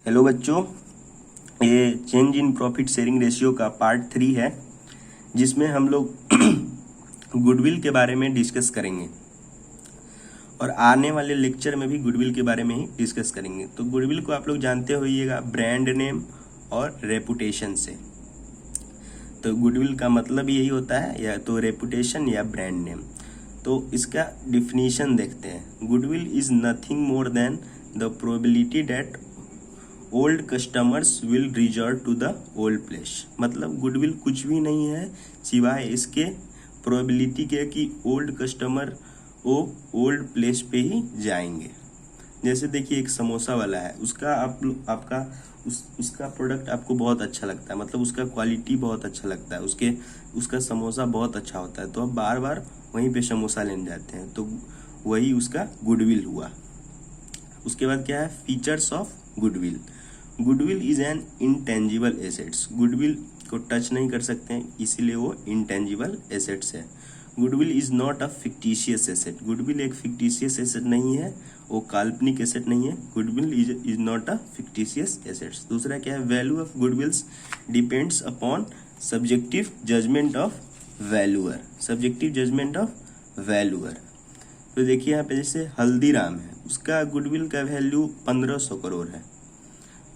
Hello बच्चों, ये change in profit sharing ratio का पार्ट 3 है, जिसमें हम लोग गुडविल के बारे में डिस्कस करेंगे और आने वाले लेक्चर में भी गुडविल के बारे में ही डिस्कस करेंगे। तो गुडविल को आप लोग जानते होइएगा ब्रांड नेम और रेपुटेशन से। तो गुडविल का मतलब यही होता है, या तो रेपुटेशन या ब्रांड नेम। तो इसका डिफिनीशन देखते हैं। Goodwill is nothing more than the probability that old customers will reserve to the old place. मतलब गुडविल कुछ भी नहीं है सिवाय इसके प्रोबेबिलिटी के कि ओल्ड कस्टमर वो ओल्ड प्लेस पे ही जाएंगे। जैसे देखिए एक समोसा वाला है, उसका प्रोडक्ट आपको बहुत अच्छा लगता है, मतलब उसका क्वालिटी बहुत अच्छा लगता है, उसका समोसा बहुत अच्छा होता है, तो आप बार बार वहीं पे समोसा लेने जाते हैं, तो वही उसका गुडविल हुआ। उसके बाद क्या है, features of goodwill. Goodwill is an intangible assets. Goodwill को टच नहीं कर सकते हैं, इसीलिए वो इंटेंजिबल एसेट्स है। Goodwill is not a fictitious asset. Goodwill एक फिक्टिशियस एसेट नहीं है, वो काल्पनिक एसेट नहीं है। Goodwill is not a fictitious assets. दूसरा क्या है, value of goodwills depends upon subjective judgement of valuer. Subjective judgement of valuer. तो देखिए यहाँ पे जैसे हल्दीराम है, उसका गुडविल का वैल्यू 1500 करोड़ है,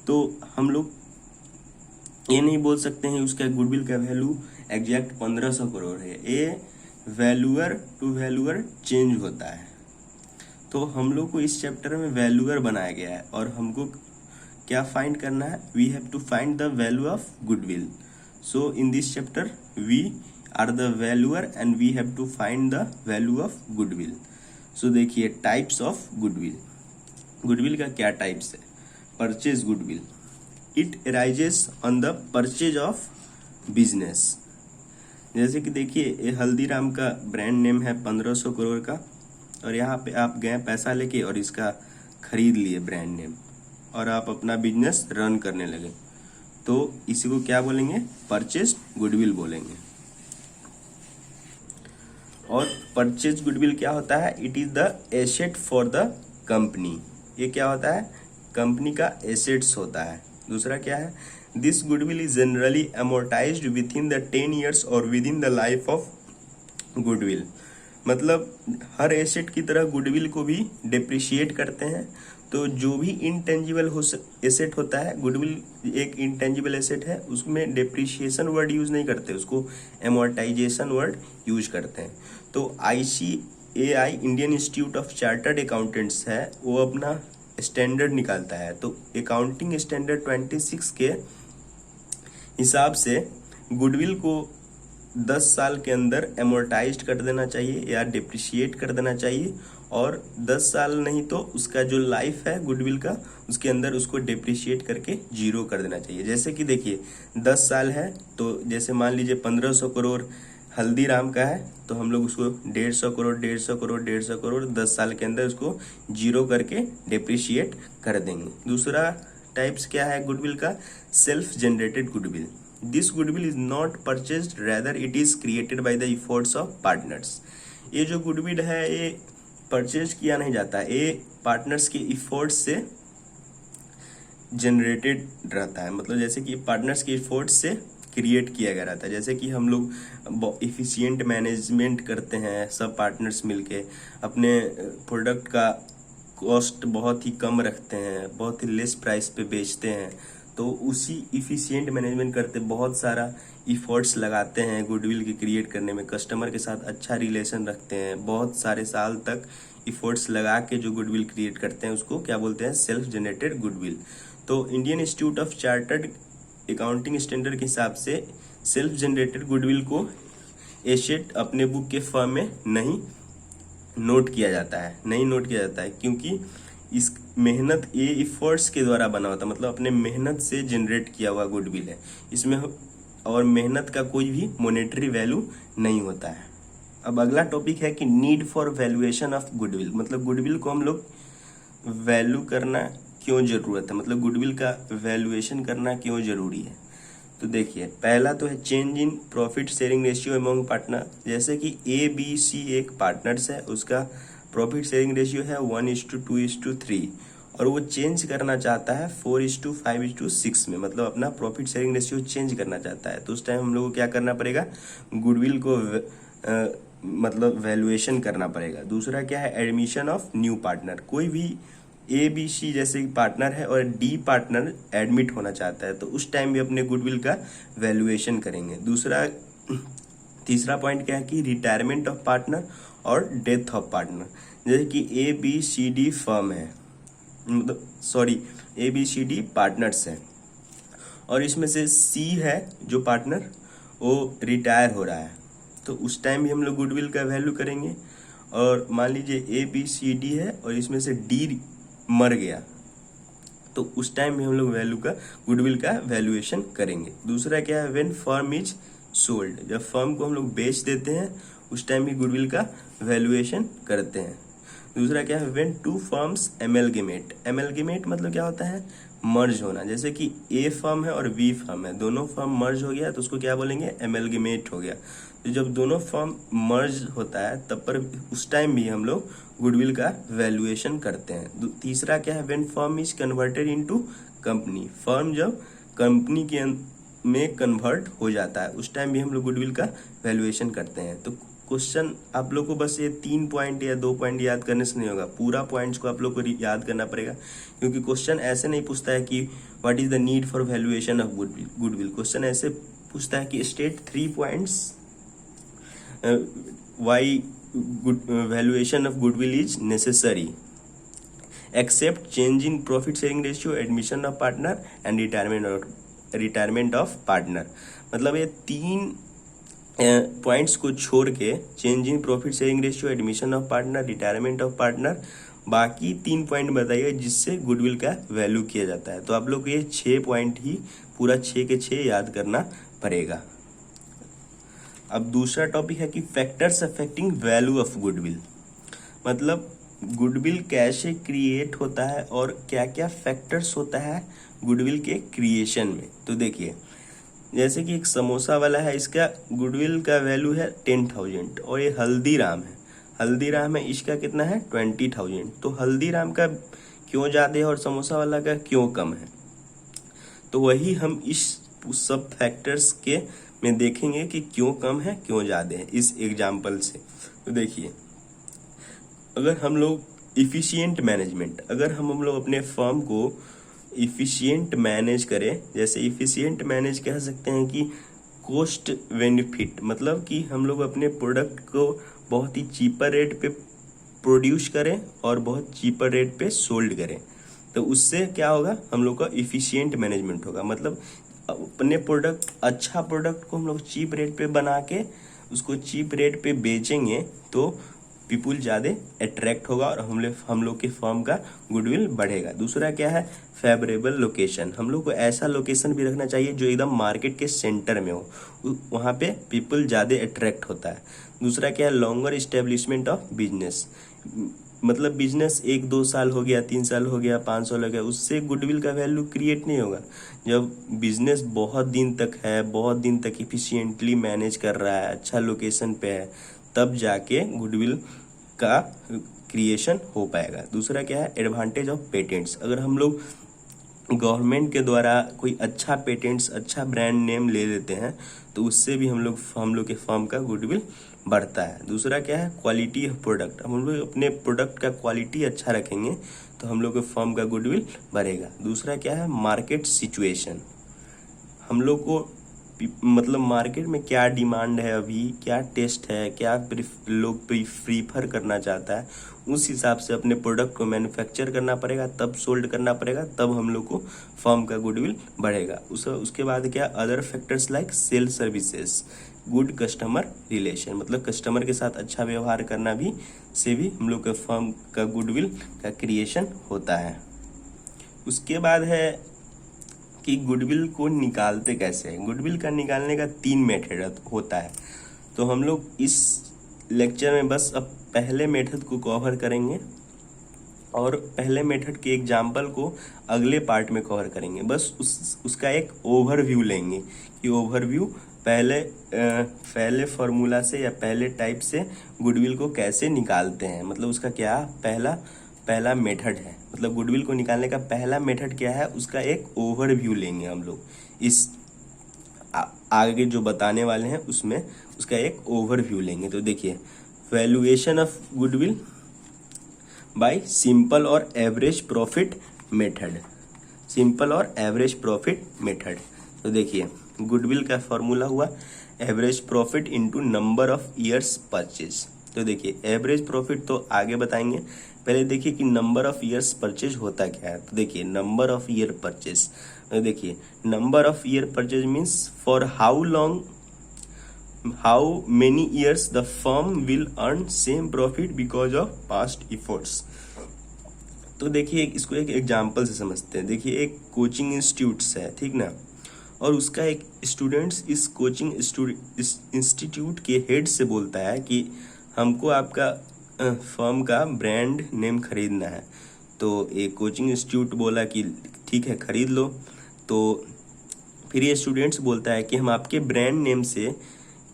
तो हम लोग ये नहीं बोल सकते हैं उसका गुडविल का वैल्यू एग्जैक्ट 1500 करोड़ है। ये वैल्यूअर टू वैल्यूअर चेंज होता है। तो हम लोग को इस चैप्टर में वैल्यूअर बनाया गया है और हमको क्या फाइंड करना है, we have to find the value of goodwill. So in this chapter we are the valuer and we have to find the value of goodwill. So देखिए टाइप्स ऑफ गुडविल। गुडविल का क्या types है। Purchase goodwill, it arises on the purchase of business. जैसे कि देखिए ये हल्दीराम का brand name है 1500 करोड़ का, और यहाँ पे आप गए पैसा लेके और इसका खरीद लिए ब्रांड नेम, और आप अपना बिजनेस रन करने लगे, तो इसी को क्या बोलेंगे, परचेज गुडविल बोलेंगे। और परचेज गुडविल क्या होता है, it is the asset for the company. ये क्या होता है, कंपनी का एसेट्स होता है। दूसरा क्या है, this goodwill is generally amortised within the 10 years और within the life of goodwill. मतलब हर एसेट की तरह गुडविल को भी डेप्रिशिएट करते हैं। तो जो भी इंटेंजिबल एसेट होता है, गुडविल एक इंटेंजिबल एसेट है, उसमें डेप्रिशिएशन वर्ड यूज नहीं करते, उसको एमोर्टाइजेशन वर्ड यूज करते हैं। तो ICAI Indian institute of chartered accountants है, वो अपना स्टैंडर्ड निकालता है। तो अकाउंटिंग स्टैंडर्ड 26 के हिसाब से गुडविल को 10 साल के अंदर एमोर्टाइज्ड कर देना चाहिए या डिप्रिशिएट कर देना चाहिए, और 10 साल नहीं तो उसका जो लाइफ है गुडविल का, उसके अंदर उसको डिप्रिशिएट करके जीरो कर देना चाहिए। जैसे कि देखिए 10 साल है, तो जैसे मान लीजिए 1500 करोड़ हल्दीराम का है, तो हम लोग उसको 150 करोड़ 150 करोड़ 150 करोड़ 10 साल के अंदर उसको जीरो करके डिप्रिशिएट कर देंगे। दूसरा टाइप्स क्या है गुडविल का, self generated goodwill. This goodwill is not purchased, rather it is created by the efforts of partners. ये जो गुडविल है ये परचेज किया नहीं जाता, ये पार्टनर्स के एफर्ट्स से जनरेटेड रहता है। मतलब जैसे कि पार्टनर्स के एफर्ट्स से क्रिएट किया गया रहता है। जैसे कि हम लोग इफिशिएंट मैनेजमेंट करते हैं, सब पार्टनर्स मिलके अपने प्रोडक्ट का कॉस्ट बहुत ही कम रखते हैं, बहुत ही लेस प्राइस पे बेचते हैं, तो उसी इफिशिएंट मैनेजमेंट करते बहुत सारा इफर्ट्स लगाते हैं गुडविल की क्रिएट करने में, कस्टमर के साथ अच्छा रिलेशन रखते हैं, बहुत सारे साल तक इफर्ट्स लगा के जो गुडविल क्रिएट करते हैं उसको क्या बोलते हैं, सेल्फ जनरेटेड गुडविल। तो Indian institute of chartered accounting standard के हिसाब से सेल्फ जनरेटेड गुडविल को एसेट अपने बुक के फर्म में नहीं नोट किया जाता है, क्योंकि इस मेहनत ये एफर्ट्स के द्वारा बना होता है, मतलब अपने मेहनत से जनरेट किया हुआ गुडविल है इसमें, और मेहनत का कोई भी मॉनेटरी वैल्यू नहीं होता है। अब अगला टॉपिक है कि need for valuation of goodwill. मतलब गुडविल को हम लोग वैल्यू करना क्यों जरूरत है, मतलब गुडविल का वैल्यूएशन करना क्यों जरूरी है। तो देखिए पहला तो है change in profit sharing ratio among partner. जैसे कि ABC एक पार्टनर्स है, उसका प्रॉफिट शेयरिंग रेशियो है 1:2:3, और वो चेंज करना चाहता है 4:5:6 में, मतलब अपना प्रॉफिट शेयरिंग रेशियो चेंज करना चाहता है, तो उस टाइम हम लोग को क्या करना पड़ेगा, गुडविल को मतलब वैल्यूएशन करना पड़ेगा। दूसरा क्या है, एडमिशन ऑफ न्यू पार्टनर। कोई भी ABC जैसे पार्टनर है और D पार्टनर एडमिट होना चाहता है, तो उस टाइम भी अपने गुडविल का वैल्यूएशन करेंगे। तीसरा पॉइंट क्या है कि रिटायरमेंट ऑफ पार्टनर और डेथ ऑफ पार्टनर। जैसे कि ABCD फर्म है, मतलब सॉरी ABCD पार्टनर्स है, और इसमें से C है जो पार्टनर वो रिटायर हो रहा है, तो उस टाइम भी हम लोग गुडविल का वैल्यू करेंगे। और मान लीजिए ABCD है और इसमें से D मर गया, तो उस टाइम भी हम लोग गुडविल का वैल्यूएशन करेंगे। दूसरा क्या है, व्हेन फर्म इज सोल्ड। जब फर्म को हम लोग बेच देते हैं उस टाइम भी गुडविल का वैल्यूएशन करते हैं। दूसरा क्या है, when two firms amalgamate. Amalgamate मतलब क्या होता है, मर्ज होना। जैसे कि A फर्म है और B फर्म है, दोनों फर्म मर्ज हो गया तो उसको क्या बोलेंगे, एमलगेमेट हो गया। तो जब दोनों फर्म मर्ज होता है तब पर उस टाइम भी हम लोग गुडविल का वैल्यूएशन करते हैं। तीसरा क्या है, when firm is converted into company. Firm जब कंपनी के में कन्वर्ट हो जाता है उस टाइम भी हम लोग गुडविल का वैल्यूएशन करते हैं। तो क्वेश्चन आप लोग को बस ये 3 पॉइंट या 2 पॉइंट याद करने से नहीं होगा, पूरा पॉइंट्स को आप लोग को याद करना पड़ेगा, क्योंकि क्वेश्चन ऐसे नहीं पूछता है कि what is the need for valuation of goodwill. Question ऐसे पूछता है कि state 3 points why valuation of goodwill is necessary, except change in profit sharing ratio, admission of partner and retirement of partner. मतलब ये 3 पॉइंट्स को छोड़ के, change in profit sharing ratio, admission of partner, retirement of partner, बाकी 3 point बताइए जिससे goodwill का value किया जाता है। तो आप लोग ये 6 पॉइंट ही पूरा 6 के 6 याद करना पड़ेगा। अब दूसरा टॉपिक है कि factors affecting value of goodwill. मतलब गुडविल कैसे क्रिएट होता है और क्या क्या फैक्टर्स होता है गुडविल के क्रिएशन में। तो देखिए, जैसे कि एक समोसा वाला है, इसका गुडविल का वैल्यू है 10,000, और ये हल्दीराम है इसका कितना है 20,000। तो हल्दीराम का क्यों ज़्यादा है और समोसा वाला का क्यों कम है, तो वही हम इस सब फैक्टर्स के में देखेंगे कि क्यों कम है क्यों ज़्यादा है इस एग्जाम्पल से। तो देखिए, अगर हम लोग इफ़िशियंट मैनेजमेंट, अगर हम लोग अपने फर्म को इफ़िशियंट मैनेज करें, जैसे इफ़िशियंट मैनेज कह सकते हैं कि कॉस्ट बेनिफिट, मतलब कि हम लोग अपने प्रोडक्ट को बहुत ही चीपर रेट पे प्रोड्यूस करें और बहुत चीपर रेट पे सोल्ड करें, तो उससे क्या होगा, हम लोग का इफ़िशियंट मैनेजमेंट होगा। मतलब अपने अच्छा प्रोडक्ट को हम लोग चीप रेट पे बना के उसको चीप रेट पे बेचेंगे तो पीपुल ज़्यादा अट्रैक्ट होगा और हम लोग के फर्म का गुडविल बढ़ेगा। दूसरा क्या है, फेवरेबल लोकेशन। हम लोग को ऐसा लोकेशन भी रखना चाहिए जो एकदम मार्केट के सेंटर में हो, वहाँ पे पीपल ज़्यादा अट्रैक्ट होता है। दूसरा क्या है, लॉन्गर इस्टेब्लिशमेंट ऑफ बिजनेस। मतलब बिजनेस 1-2 साल हो गया, 3 साल हो गया, 5 साल हो गया, उससे गुडविल का वैल्यू क्रिएट नहीं होगा। जब बिजनेस बहुत दिन तक है, बहुत दिन तक इफिशियंटली मैनेज कर रहा है, अच्छा लोकेशन पे है, तब जाके गुडविल का क्रिएशन हो पाएगा। दूसरा क्या है, एडवांटेज ऑफ पेटेंट्स। अगर हम लोग गवर्नमेंट के द्वारा कोई अच्छा पेटेंट्स, अच्छा ब्रांड नेम ले लेते हैं तो उससे भी हम लोग के फर्म का गुडविल बढ़ता है। दूसरा क्या है, क्वालिटी ऑफ प्रोडक्ट। हम लोग अपने प्रोडक्ट का क्वालिटी अच्छा रखेंगे तो हम लोग के फर्म का गुडविल बढ़ेगा। दूसरा क्या है, मार्केट सिचुएशन। हम लोग को मतलब मार्केट में क्या डिमांड है, अभी क्या टेस्ट है, क्या लोग प्रीफर करना चाहता है, उस हिसाब से अपने प्रोडक्ट को मैन्युफैक्चर करना पड़ेगा, तब सोल्ड करना पड़ेगा, तब हम लोग को फर्म का गुडविल बढ़ेगा। उसके बाद क्या, other factors like sale services, good customer relation. मतलब कस्टमर के साथ अच्छा व्यवहार करना भी से भी हम लोग के फर्म का गुडविल का क्रिएशन होता है। उसके बाद है कि गुडविल को निकालते कैसे हैं। गुडविल का निकालने का 3 मेथड होता है, तो हम लोग इस लेक्चर में बस अब पहले मेथड को कवर करेंगे और पहले मेथड के एग्जाम्पल को अगले पार्ट में कवर करेंगे। बस उसका एक ओवरव्यू लेंगे कि ओवरव्यू पहले फार्मूला से या पहले टाइप से गुडविल को कैसे निकालते हैं। मतलब उसका क्या, पहला पहला मेथड है, मतलब गुडविल को निकालने का पहला मेथड क्या है, उसका एक ओवरव्यू लेंगे हम लोग। इस आगे जो बताने वाले हैं उसमें उसका एक ओवरव्यू लेंगे। तो देखिए, valuation of goodwill bye simple और एवरेज प्रॉफिट मेथड, सिंपल और एवरेज प्रॉफिट मेथड। तो देखिए, गुडविल का फॉर्मूला हुआ average profit into number of years purchase. तो देखिए, एवरेज प्रॉफिट तो आगे बताएंगे, पहले देखिए कि नंबर ऑफ ईयर्स परचेज होता क्या है। तो देखिए, नंबर ऑफ ईयर परचेज, देखिए number of year purchase means for how long, how many years the firm will earn same profit because of past efforts. तो देखिए, इसको एक एग्जाम्पल से समझते हैं। देखिए, एक कोचिंग इंस्टीट्यूट्स है, ठीक ना, और उसका एक स्टूडेंट्स इस कोचिंग इंस्टीट्यूट के हेड से बोलता है कि हमको आपका फर्म का ब्रांड नेम खरीदना है। तो एक कोचिंग इंस्टीट्यूट बोला कि ठीक है, खरीद लो। तो फिर ये स्टूडेंट्स बोलता है कि हम आपके ब्रांड नेम से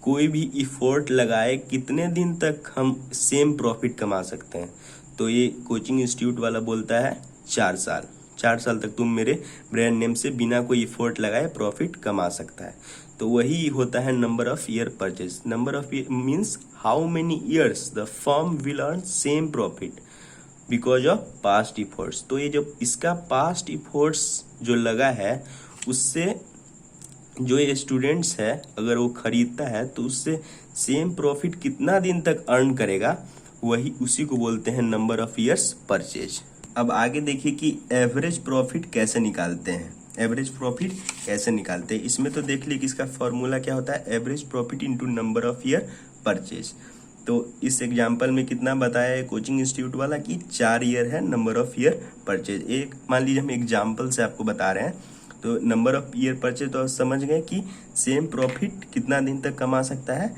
कोई भी इफोर्ट लगाए कितने दिन तक हम सेम प्रॉफिट कमा सकते हैं। तो ये कोचिंग इंस्टीट्यूट वाला बोलता है 4 साल, 4 साल तक तुम मेरे ब्रांड नेम से बिना कोई इफोर्ट लगाए प्रॉफिट कमा सकता है। तो वही होता है number of year purchase. Number of year means how many years the firm will earn same profit because of past efforts. तो ये जो इसका पास्ट इफोर्ट्स जो लगा है, उससे जो ये स्टूडेंट्स है अगर वो खरीदता है तो उससे सेम प्रॉफिट कितना दिन तक अर्न करेगा, वही उसी को बोलते हैं नंबर ऑफ ईयर्स परचेज। अब आगे देखिए कि एवरेज प्रॉफिट कैसे निकालते हैं। एवरेज प्रॉफिट कैसे निकालते हैं, इसमें तो देख लीजिए कि इसका फॉर्मूला क्या होता है, average profit into number of year purchase. तो इस एग्जांपल में कितना बताया है कोचिंग इंस्टीट्यूट वाला कि 4 ईयर है नंबर ऑफ ईयर परचेज। एक मान लीजिए हम एग्जांपल से आपको बता रहे हैं, तो नंबर ऑफ ईयर परचेज तो आप समझ गए कि सेम प्रॉफिट कितना दिन तक कमा सकता है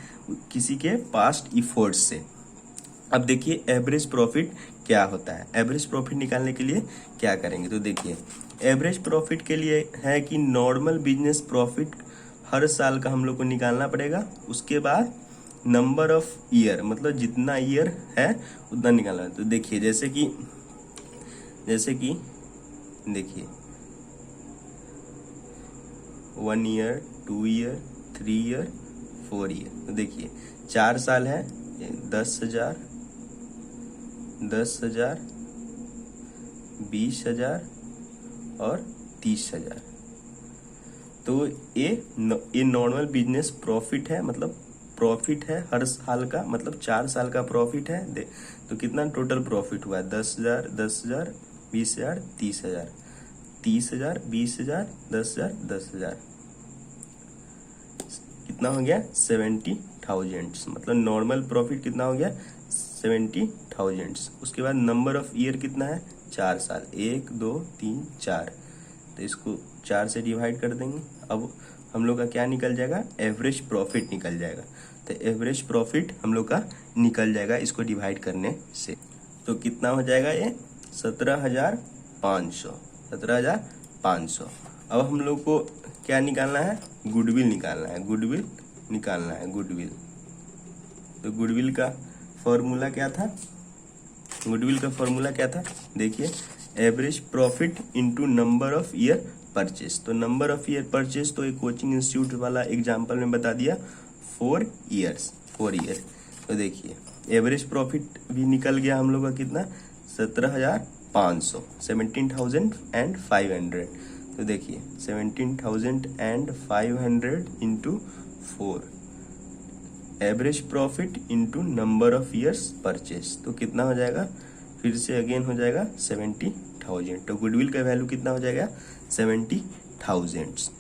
किसी के पास्ट इफोर्ट्स से। अब देखिए एवरेज प्रॉफिट क्या होता है। एवरेज प्रॉफिट निकालने के लिए क्या करेंगे, तो देखिए एवरेज प्रॉफिट के लिए है कि नॉर्मल बिजनेस प्रॉफिट हर साल का हम लोग को निकालना पड़ेगा। उसके बाद नंबर ऑफ ईयर, मतलब जितना ईयर है उतना निकालना है। तो देखिए जैसे कि देखिए 1 ईयर, 2 ईयर, 3 ईयर, 4 ईयर। तो देखिए 4 साल है, 10,000, 10,000, 20,000 और 30,000। तो ये नॉर्मल बिजनेस प्रॉफिट है, मतलब प्रॉफिट है हर साल का, मतलब 4 साल का प्रॉफिट है। तो कितना टोटल प्रॉफिट हुआ, 10,000, 10,000, 20,000, 30,000, 30,000, 20,000, 10,000, 10,000, कितना हो गया 70,000। मतलब नॉर्मल प्रॉफिट कितना हो गया 70,000। उसके बाद नंबर ऑफ ईयर कितना है 4 साल, 1, 2, 3, 4। तो इसको 4 से डिवाइड कर देंगे। अब हम लोग का क्या निकल जाएगा, एवरेज प्रॉफिट निकल जाएगा। तो एवरेज प्रॉफिट हम लोग का निकल जाएगा इसको डिवाइड करने से। तो कितना हो जाएगा ये 17,500, 17,500। अब हम लोग को क्या निकालना है, गुडविल निकालना है, गुडविल निकालना है, गुडविल। तो गुडविल का फॉर्मूला क्या था, गुडविल का फॉर्मूला क्या था, देखिए average profit into number of year purchase. तो नंबर ऑफ ईयर परचेज तो एक कोचिंग इंस्टीट्यूट वाला एग्जांपल में बता दिया 4 ईयर्स, 4 ईयर। तो देखिए एवरेज प्रॉफिट भी निकल गया हम लोग का कितना 17,500, 17,500। तो देखिए 17,500 into 4, average profit into number of years purchase. तो कितना हो जाएगा, फिर से अगेन हो जाएगा 70,000। तो गुडविल का वैल्यू कितना हो जाएगा 70,000।